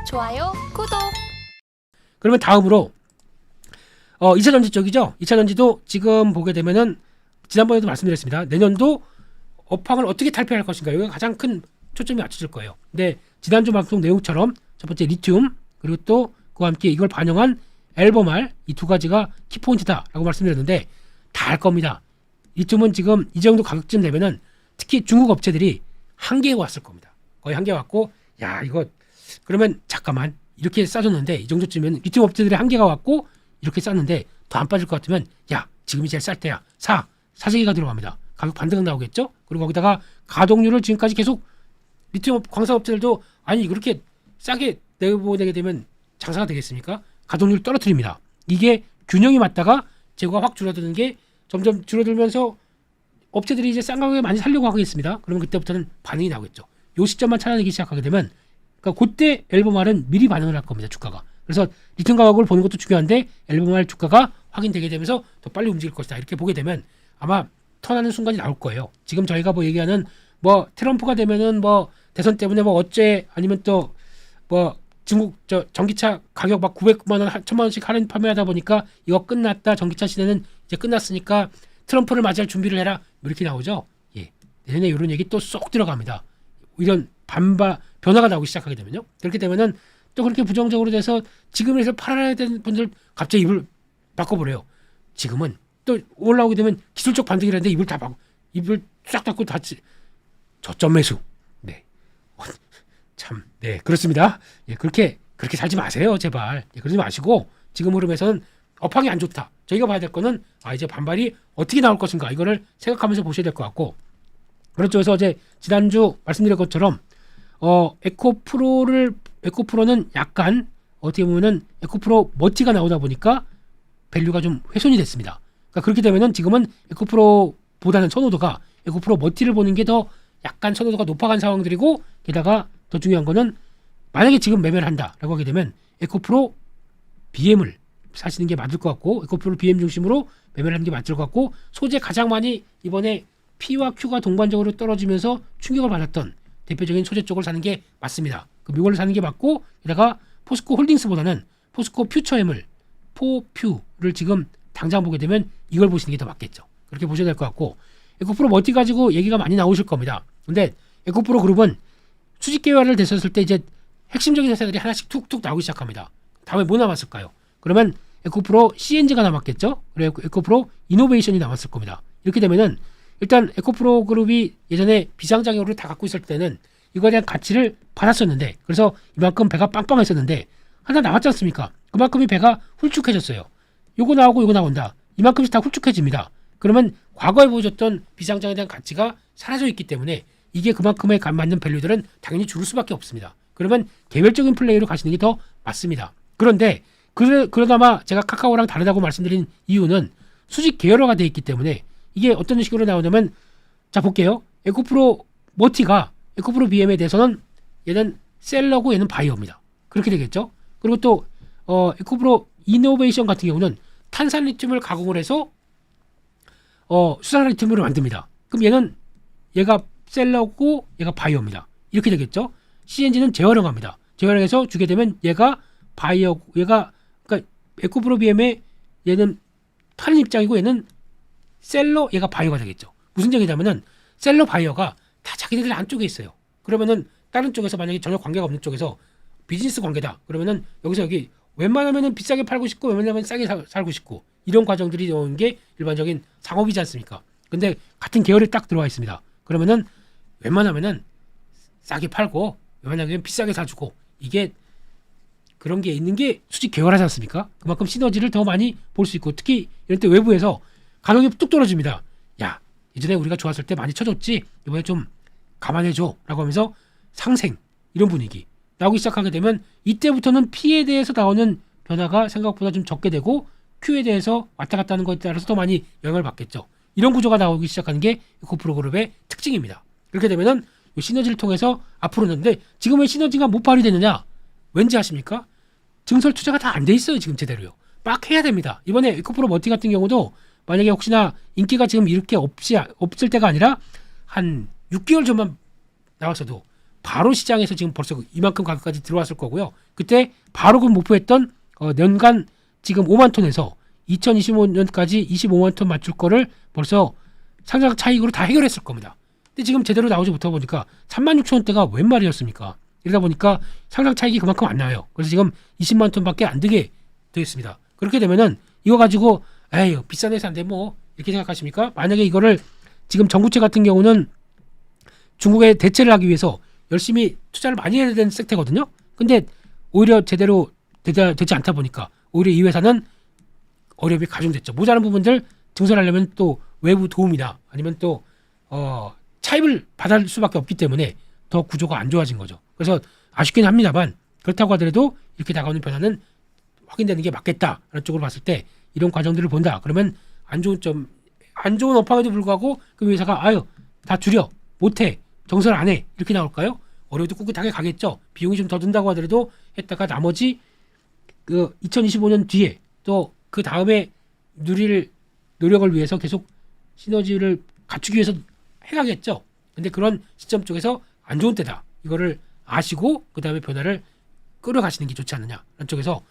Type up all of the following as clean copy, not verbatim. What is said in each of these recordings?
좋아요, 구독. 그러면 다음으로 2차전지 쪽이죠. 2차전지도 지금 보게 되면은 지난번에도 말씀드렸습니다. 내년도 업황을 어떻게 탈피할 것인가, 여기가 가장 큰 초점이 맞춰질 거예요. 근데 지난주 방송 내용처럼 첫 번째 리튬, 그리고 또 그와 함께 이걸 반영한 앨범알, 이 두 가지가 키포인트다라고 말씀드렸는데 다 할 겁니다. 리튬은 지금 이 정도 가격쯤 되면은 특히 중국 업체들이 한계에 왔을 겁니다. 거의 한계에 왔고, 야 이거 그러면 잠깐만, 이렇게 싸졌는데 이 정도쯤이면 리튬 업체들의 한계가 왔고 이렇게 쌌는데 더 안 빠질 것 같으면 야 지금이 제일 쌀 때야, 사재기가 들어갑니다. 가격 반등 나오겠죠. 그리고 거기다가 가동률을 지금까지 계속 리튬 광산업체들도 아니 그렇게 싸게 내보내게 되면 장사가 되겠습니까? 가동률 떨어뜨립니다. 이게 균형이 맞다가 재고가 확 줄어드는 게 점점 줄어들면서 업체들이 이제 싼 가격에 많이 살려고 하겠습니다. 그러면 그때부터는 반응이 나오겠죠. 요 시점만 찾아내기 시작하게 되면, 그러니까 그때 앨범알은 미리 반응을 할 겁니다. 주가가. 그래서 리튬 가격을 보는 것도 중요한데 앨범알 주가가 확인되게 되면서 더 빨리 움직일 것이다. 이렇게 보게 되면 아마 턴하는 순간이 나올 거예요. 지금 저희가 뭐 얘기하는 뭐 트럼프가 되면은 뭐 대선 때문에 뭐 어째, 아니면 또 뭐 중국 전기차 가격 막 900만 원, 1000만 원씩 할인 판매하다 보니까 이거 끝났다. 전기차 시대는 이제 끝났으니까 트럼프를 맞이할 준비를 해라. 뭐 이렇게 나오죠. 예. 내년에 이런 얘기 또 쏙 들어갑니다. 이런 변화가 나오기 시작하게 되면요. 그렇게 되면은 또 그렇게 부정적으로 돼서 지금에서 팔아야 되는 분들 갑자기 입을 바꿔버려요. 지금은 또 올라오게 되면 기술적 반등이라는데 입을 싹 닫고 저점 매수. 네. 참, 네, 그렇습니다. 예, 그렇게 살지 마세요, 제발. 예, 그러지 마시고 지금 흐름에서는 업황이 안 좋다. 저희가 봐야 될 거는 이제 반발이 어떻게 나올 것인가, 이거를 생각하면서 보셔야 될 것 같고, 그렇죠. 그래서 어제 지난주 말씀드린 것처럼 에코프로는 약간 어떻게 보면은 에코프로 머티가 나오다 보니까 밸류가 좀 훼손이 됐습니다. 그러니까 그렇게 되면은 지금은 에코프로보다는 선호도가 에코프로 머티를 보는 게 더 약간 선호도가 높아간 상황들이고, 게다가 더 중요한 거는 만약에 지금 매매를 한다라고 하게 되면 에코프로 BM을 사시는 게 맞을 것 같고, 에코프로 BM 중심으로 매매를 하는 게 맞을 것 같고, 소재 가장 많이 이번에 P와 Q가 동반적으로 떨어지면서 충격을 받았던 대표적인 소재 쪽을 사는 게 맞습니다. 그럼 이걸 사는 게 맞고, 게다가 포스코 홀딩스보다는 포스코 퓨처엠을, 포퓨를 지금 당장 보게 되면 이걸 보시는 게 더 맞겠죠. 그렇게 보셔야 될 것 같고, 에코프로 머티 가지고 얘기가 많이 나오실 겁니다. 근데 에코프로 그룹은 수직 계열을 됐었을 때 이제 핵심적인 회사들이 하나씩 툭툭 나오기 시작합니다. 다음에 뭐 남았을까요? 그러면 에코프로 CNG가 남았겠죠. 그리고 에코프로 이노베이션이 남았을 겁니다. 이렇게 되면은 일단 에코프로 그룹이 예전에 비상장애물을 다 갖고 있을 때는 이거에 대한 가치를 받았었는데, 그래서 이만큼 배가 빵빵했었는데 하나 나왔지 않습니까? 그만큼이 배가 훌쭉해졌어요. 요거 나오고 요거 나온다. 이만큼씩 다 훌쭉해집니다. 그러면 과거에 보여줬던 비상장에 대한 가치가 사라져 있기 때문에 이게 그만큼에 맞는 밸류들은 당연히 줄을 수밖에 없습니다. 그러면 개별적인 플레이로 가시는 게 더 맞습니다. 그런데 그러다마 제가 카카오랑 다르다고 말씀드린 이유는 수직 계열화가 되어 있기 때문에 이게 어떤 식으로 나오냐면, 자 볼게요. 에코프로 머티가 에코프로 BM에 대해서는 얘는 셀러고 얘는 바이어입니다. 그렇게 되겠죠. 그리고 또 에코프로 이노베이션 같은 경우는 탄산 리튬을 가공을 해서 수산 리튬으로 만듭니다. 그럼 얘가 셀러고 얘가 바이어입니다. 이렇게 되겠죠. CNG는 재활용합니다. 재활용해서 주게 되면 얘가 바이어, 그러니까 에코프로 BM의 얘는 파는 입장이고 얘는 셀러, 얘가 바이어가 되겠죠. 무슨 얘기냐면은 셀러 바이어가 다 자기네들 안쪽에 있어요. 그러면은 다른 쪽에서 만약에 전혀 관계가 없는 쪽에서 비즈니스 관계다. 그러면은 여기서 여기 웬만하면은 비싸게 팔고 싶고 웬만하면 싸게 살고 싶고, 이런 과정들이 오는 게 일반적인 상업이지 않습니까? 근데 같은 계열에 딱 들어와 있습니다. 그러면은 웬만하면은 싸게 팔고 웬만하면 비싸게 사주고, 이게 그런 게 있는 게 수직 계열하지 않습니까? 그만큼 시너지를 더 많이 볼 수 있고, 특히 이럴 때 외부에서 가격이 뚝 떨어집니다. 야, 예전에 우리가 좋았을 때 많이 쳐줬지, 이번에 좀 감안해줘 라고 하면서 상생, 이런 분위기 나오기 시작하게 되면 이때부터는 P에 대해서 나오는 변화가 생각보다 좀 적게 되고 Q에 대해서 왔다 갔다 하는 것에 따라서 더 많이 영향을 받겠죠. 이런 구조가 나오기 시작하는 게 에코프로 그룹의 특징입니다. 그렇게 되면은 이 시너지를 통해서 앞으로는, 근데 지금 왜 시너지가 못 발휘되느냐? 왠지 아십니까? 증설 투자가 다 안 돼 있어요. 지금 제대로요. 빡 해야 됩니다. 이번에 에코프로 머티 같은 경우도 만약에 혹시나 인기가 지금 이렇게 없을 때가 아니라 한 6개월 전만 나왔어도 바로 시장에서 지금 벌써 이만큼 가격까지 들어왔을 거고요. 그때 바로 그 목표했던 년간 지금 5만 톤에서 2025년까지 25만 톤 맞출 거를 벌써 상장 차익으로 다 해결했을 겁니다. 근데 지금 제대로 나오지 못하다 보니까 3만 6천 원대가 웬 말이었습니까? 이러다 보니까 상장 차익이 그만큼 안 나와요. 그래서 지금 20만 톤밖에 안 되게 되겠습니다. 그렇게 되면은 이거 가지고 에이 비싼 회사인데 뭐 이렇게 생각하십니까? 만약에 이거를 지금 전구체 같은 경우는 중국에 대체를 하기 위해서 열심히 투자를 많이 해야 되는 섹터거든요. 근데 오히려 제대로 되지 않다 보니까 오히려 이 회사는 어려움이 가중됐죠. 모자란 부분들 증설하려면 또 외부 도움이나 아니면 또 차입을 받을 수밖에 없기 때문에 더 구조가 안 좋아진 거죠. 그래서 아쉽긴 합니다만 그렇다고 하더라도 이렇게 다가오는 변화는 확인되는 게 맞겠다라는 쪽으로 봤을 때 이런 과정들을 본다. 그러면 안 좋은 업황에도 불구하고 그 회사가 아유 다 줄여 못해 정설 안 해 이렇게 나올까요? 어려도 꿋꿋하게 가겠죠. 비용이 좀 더 든다고 하더라도 했다가 나머지 그 2025년 뒤에 또 그 다음에 누릴 노력을 위해서 계속 시너지를 갖추기 위해서 해가겠죠. 근데 그런 시점 쪽에서 안 좋은 때다. 이거를 아시고 그 다음에 변화를 끌어가시는 게 좋지 않느냐. 그런 쪽에서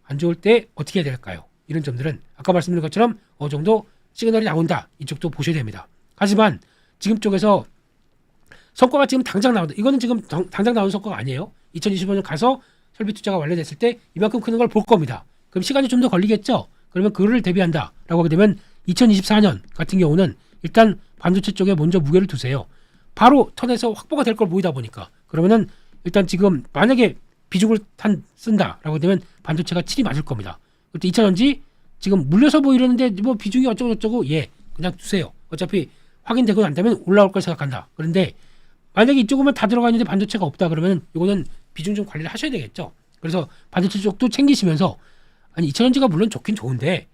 안 좋을 때 어떻게 해야 될까요? 이런 점들은 아까 말씀드린 것처럼 어느 정도 시그널이 나온다. 이쪽도 보셔야 됩니다. 하지만 지금 쪽에서 성과가 지금 당장 나온다. 이거는 지금 당장 나오는 성과가 아니에요. 2025년 가서 설비 투자가 완료됐을 때 이만큼 크는 걸 볼 겁니다. 그럼 시간이 좀 더 걸리겠죠. 그러면 그를 대비한다라고 하게 되면 2024년 같은 경우는 일단 반도체 쪽에 먼저 무게를 두세요. 바로 턴에서 확보가 될 걸 보이다 보니까 그러면은 일단 지금 만약에 비중을 쓴다라고 되면 반도체가 7이 맞을 겁니다. 그때 2차전지 지금 물려서 보이려는데 뭐 비중이 어쩌고 예 그냥 두세요. 어차피 확인되고 난 다음에 올라올 걸 생각한다. 그런데 만약에 이쪽으로만 다 들어가 있는데 반도체가 없다 그러면 이거는 비중 좀 관리를 하셔야 되겠죠. 그래서 반도체 쪽도 챙기시면서 아니 2차전지가 물론 좋긴 좋은데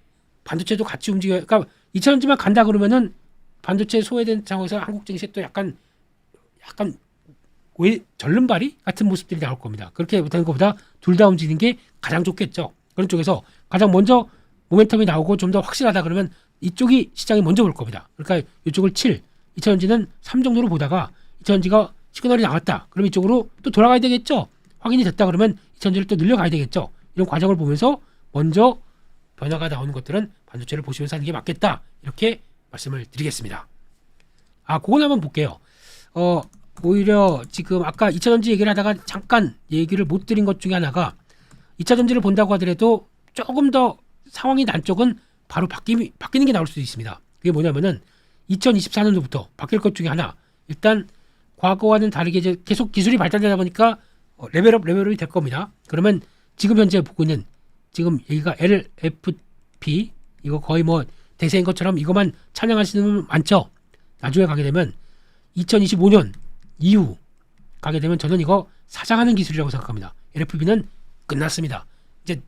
반도체도 같이 움직여. 그러니까 2차전지만 간다 그러면은 반도체 소외된 상황에서 한국 증시에 또 약간 왜 절름발이 같은 모습들이 나올 겁니다. 그렇게 되는 것보다 둘 다 움직이는 게 가장 좋겠죠. 그런 쪽에서 가장 먼저 모멘텀이 나오고 좀 더 확실하다 그러면 이쪽이 시장이 먼저 볼 겁니다. 그러니까 이쪽을 7, 2차전지는 3 정도로 보다가 2차전지가 시그널이 나왔다. 그럼 이쪽으로 또 돌아가야 되겠죠. 확인이 됐다 그러면 2차전지를 또 늘려가야 되겠죠. 이런 과정을 보면서 먼저 변화가 나오는 것들은 반도체를 보시면서 하는 게 맞겠다. 이렇게 말씀을 드리겠습니다. 그건 한번 볼게요. 오히려 지금 아까 2차전지 얘기를 하다가 잠깐 얘기를 못 드린 것 중에 하나가 2차전지를 본다고 하더라도 조금 더 상황이 난 쪽은 바로 바뀌는 게 나올 수도 있습니다. 그게 뭐냐면은 2024년도부터 바뀔 것 중에 하나 일단 과거와는 다르게 이제 계속 기술이 발달되다 보니까 레벨업이 될 겁니다. 그러면 지금 현재 보고 있는 지금 여기가 LFP 이거 거의 뭐 대세인 것처럼 이것만 찬양하시는 분 많죠. 나중에 가게 되면 2025년 이후 가게 되면 저는 이거 사장하는 기술이라고 생각합니다. LFP는 끝났습니다. 이제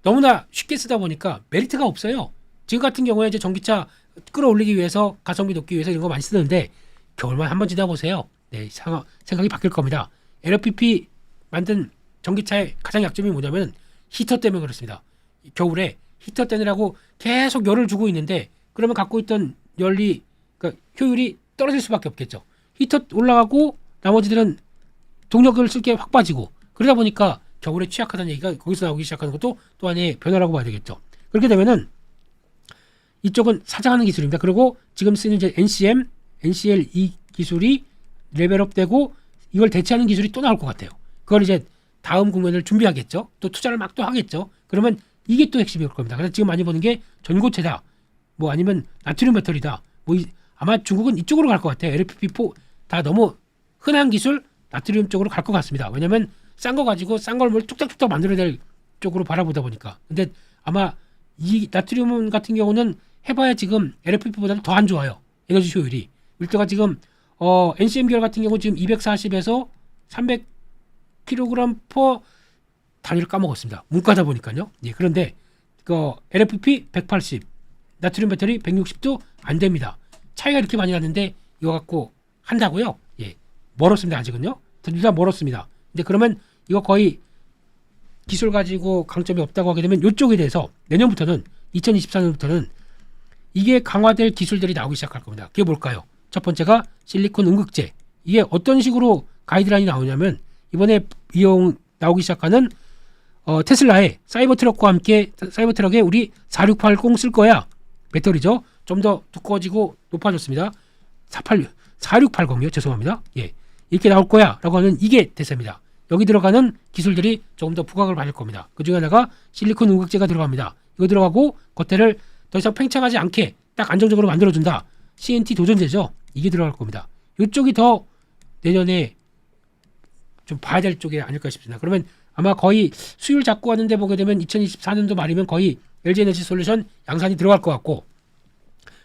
너무나 쉽게 쓰다 보니까 메리트가 없어요. 지금 같은 경우에 이제 전기차 끌어올리기 위해서 가성비 높기 위해서 이런 거 많이 쓰는데 겨울만 한번 지나보세요. 네, 생각이 바뀔 겁니다. LFP 만든 전기차의 가장 약점이 뭐냐면 히터 때문에 그렇습니다. 겨울에 히터 때문이라고 계속 열을 주고 있는데 그러면 갖고 있던 그러니까 효율이 떨어질 수밖에 없겠죠. 히터 올라가고 나머지들은 동력을 쓸 게 확 빠지고 그러다 보니까 겨울에 취약하다는 얘기가 거기서 나오기 시작하는 것도 또 하나의 변화라고 봐야 되겠죠. 그렇게 되면은 이쪽은 사장하는 기술입니다. 그리고 지금 쓰는 이제 NCM, NCL 기술이 레벨업되고 이걸 대체하는 기술이 또 나올 것 같아요. 그걸 이제 다음 국면을 준비하겠죠. 또 투자를 막 또 하겠죠. 그러면 이게 또 핵심이 올 겁니다. 그래서 지금 많이 보는 게 전고체다. 뭐 아니면 나트륨 배터리다. 아마 중국은 이쪽으로 갈 것 같아요. LFP4 다 너무 흔한 기술 나트륨 쪽으로 갈 것 같습니다. 왜냐면 싼 거 가지고 싼 걸 뭘 뚝딱뚝딱 만들어야 될 쪽으로 바라보다 보니까. 근데 아마 이 나트륨 같은 경우는 해봐야 지금 LFP보다는 더 안 좋아요. 에너지 효율이. 밀도가 지금 NCM 계열 같은 경우 지금 240에서 300kg per 단위를 까먹었습니다. 문과다 보니까요. 예, 그런데 그 LFP 180, 나트륨 배터리 160도 안 됩니다. 차이가 이렇게 많이 나는데 이거 갖고 한다고요? 예, 멀었습니다. 아직은요. 일단 멀었습니다. 근데 그러면 이거 거의 기술 가지고 강점이 없다고 하게 되면 이쪽에 대해서 내년부터는 2024년부터는 이게 강화될 기술들이 나오기 시작할 겁니다. 그게 뭘까요? 첫 번째가 실리콘 음극재. 이게 어떤 식으로 가이드라인이 나오냐면 이번에 나오기 시작하는 테슬라의 사이버트럭과 함께 사이버트럭에 우리 4680 쓸 거야. 배터리죠. 좀 더 두꺼워지고 높아졌습니다. 4680이요. 죄송합니다. 예. 이렇게 나올 거야 라고 하는 이게 대세입니다. 여기 들어가는 기술들이 조금 더 부각을 받을 겁니다. 그 중에 하나가 실리콘 음극재가 들어갑니다. 이거 들어가고 겉에를 더 이상 팽창하지 않게 딱 안정적으로 만들어준다. CNT 도전제죠. 이게 들어갈 겁니다. 이쪽이 더 내년에 좀 봐야 될 쪽이 아닐까 싶습니다. 그러면 아마 거의 수율 잡고 하는데 보게 되면 2024년도 말이면 거의 LG에너지 솔루션 양산이 들어갈 것 같고,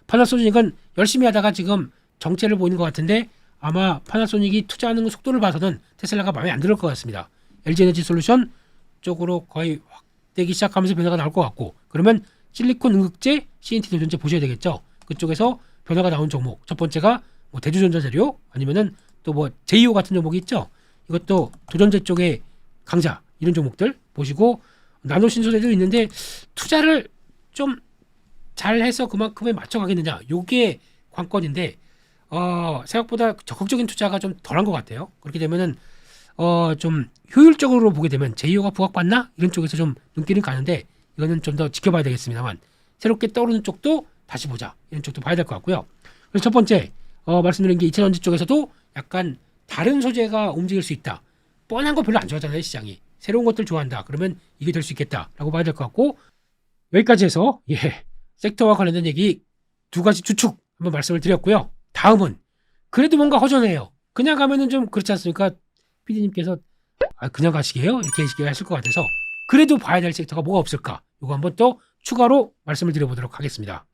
파나소닉은 열심히 하다가 지금 정체를 보이는 것 같은데 아마 파나소닉이 투자하는 속도를 봐서는 테슬라가 마음에 안 들 것 같습니다. LG에너지 솔루션 쪽으로 거의 확대기 시작하면서 변화가 나올 것 같고, 그러면 실리콘 음극재, CNT 도전제 보셔야 되겠죠. 그쪽에서 변화가 나온 종목 첫 번째가 뭐 대주전자재료 아니면은 또 뭐 제이오 같은 종목이 있죠. 이것도 도전제 쪽의 강자 이런 종목들 보시고, 나노 신소재도 있는데 투자를 좀 잘해서 그만큼에 맞춰가겠느냐, 요게 관건인데 생각보다 적극적인 투자가 좀 덜한 것 같아요. 그렇게 되면은 좀 효율적으로 보게 되면 제이오가 부각받나 이런 쪽에서 좀 눈길은 가는데, 이거는 좀 더 지켜봐야 되겠습니다만 새롭게 떠오르는 쪽도 다시 보자, 이런 쪽도 봐야 될 것 같고요. 그래서 첫 번째 말씀드린 게 2차전지 쪽에서도 약간 다른 소재가 움직일 수 있다. 뻔한 거 별로 안 좋아하잖아요, 시장이. 새로운 것들 좋아한다. 그러면 이게 될 수 있겠다라고 봐야 될 것 같고, 여기까지 해서 섹터와 관련된 얘기 두 가지 추측 한번 말씀을 드렸고요. 다음은 그래도 뭔가 허전해요. 그냥 가면은 좀 그렇지 않습니까? PD님께서 그냥 가시게요? 이렇게 하실 것 같아서 그래도 봐야 될 섹터가 뭐가 없을까? 이거 한번 또 추가로 말씀을 드려보도록 하겠습니다.